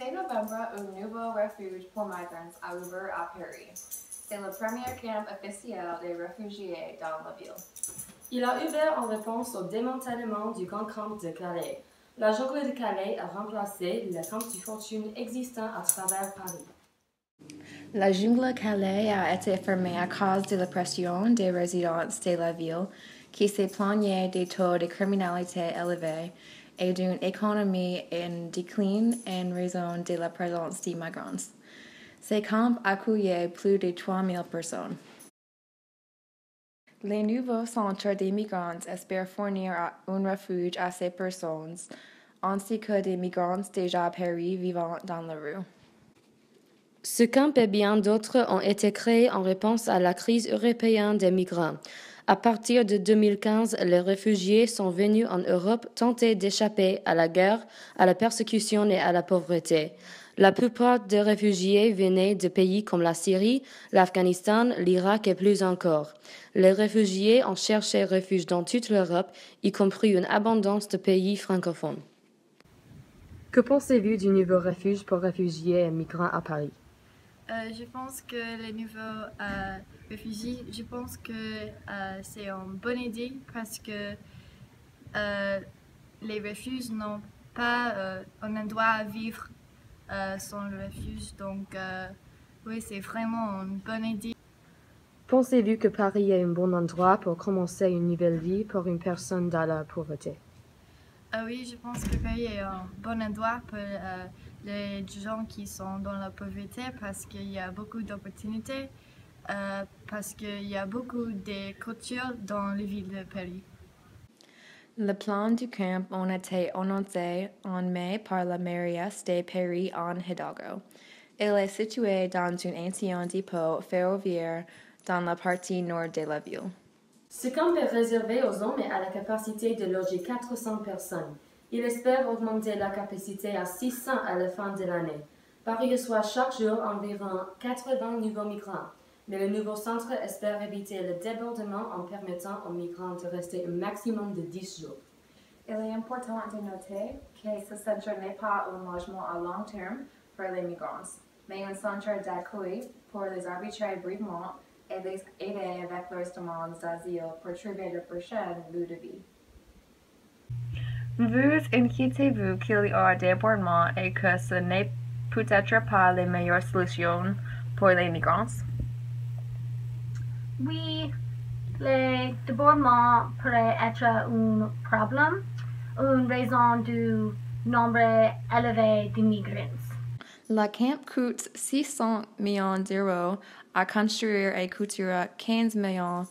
6 novembre, un nouveau refuge pour migrants a ouvert à Paris. C'est le premier camp officiel des réfugiés dans la ville. Il a ouvert en réponse au démantèlement du grand camp de Calais. La jungle de Calais a remplacé le camp de fortune existant à travers Paris. La jungle Calais a été fermée à cause de la pression des résidents de la ville qui se plaignaient des taux de criminalité élevés et d'une économie en déclin en raison de la présence des migrants. Ces camps accueillaient plus de 3000 personnes. Les nouveaux centres des migrants espèrent fournir un refuge à ces personnes, ainsi que des migrants déjà à Paris vivant dans la rue. Ce camp et bien d'autres ont été créés en réponse à la crise européenne des migrants. À partir de 2015, les réfugiés sont venus en Europe tenter d'échapper à la guerre, à la persécution et à la pauvreté. La plupart des réfugiés venaient de pays comme la Syrie, l'Afghanistan, l'Irak et plus encore. Les réfugiés ont cherché refuge dans toute l'Europe, y compris une abondance de pays francophones. Que pensez-vous du nouveau refuge pour réfugiés et migrants à Paris? Je pense que les nouveaux réfugiés, je pense que c'est une bonne idée parce que les refuges n'ont pas un endroit à vivre sans le refuge. Donc, oui, c'est vraiment une bonne idée. Pensez-vous que Paris est un bon endroit pour commencer une nouvelle vie pour une personne dans la pauvreté? Oui, je pense que Paris est un bon endroit pour les gens qui sont dans la pauvreté parce qu'il y a beaucoup d'opportunités, parce qu'il y a beaucoup de cultures dans la ville de Paris. Le plan du camp a été annoncé en mai par la mairie de Paris en Hidalgo. Il est situé dans un ancien dépôt ferroviaire dans la partie nord de la ville. Ce camp est réservé aux hommes et a la capacité de loger 400 personnes. Il espère augmenter la capacité à 600 à la fin de l'année. Paris reçoit chaque jour environ 80 nouveaux migrants, mais le nouveau centre espère éviter le débordement en permettant aux migrants de rester un maximum de 10 jours. Il est important de noter que ce centre n'est pas un logement à long terme pour les migrants, mais un centre d'accueil pour les arbitrer brièvement et les aider avec leurs demandes d'asile pour trouver leur prochain lieu de vie. Vous inquiétez-vous qu'il y aura débordement et que ce n'est peut-être pas la meilleure solution pour les migrants? Oui, les débordements pourraient être un problème, en raison du nombre élevé d'immigrants. La camp coûte 600 millions d'euros à construire et coûtera 15 millions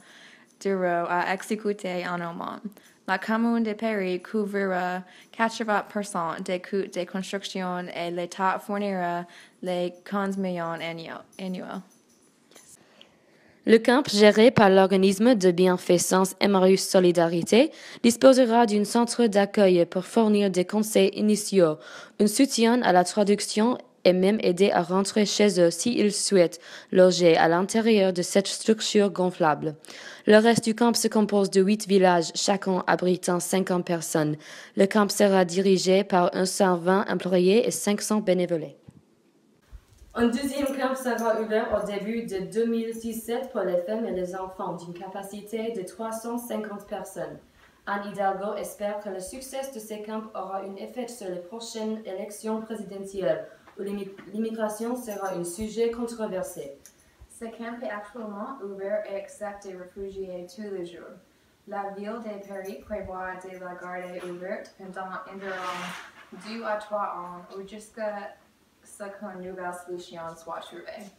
d'euros à exécuter annuellement. La commune de Paris couvrira 80% des coûts de construction et l'État fournira les 15 millions annuels. Le camp, géré par l'organisme de bienfaisance Emmaüs Solidarité, disposera d'un centre d'accueil pour fournir des conseils initiaux, un soutien à la traduction et même aider à rentrer chez eux s'ils souhaitent loger à l'intérieur de cette structure gonflable. Le reste du camp se compose de 8 villages, chacun abritant 50 personnes. Le camp sera dirigé par 120 employés et 500 bénévoles. Un deuxième camp sera ouvert au début de 2017 pour les femmes et les enfants d'une capacité de 350 personnes. Anne Hidalgo espère que le succès de ces camps aura un effet sur les prochaines élections présidentielles, où l'immigration sera un sujet controversé. Ce camp est actuellement ouvert et accepte des réfugiés tous les jours. La ville de Paris prévoit de la garder ouverte pendant environ 2 à 3 ans ou jusqu'à ce qu'une nouvelle solution soit trouvée.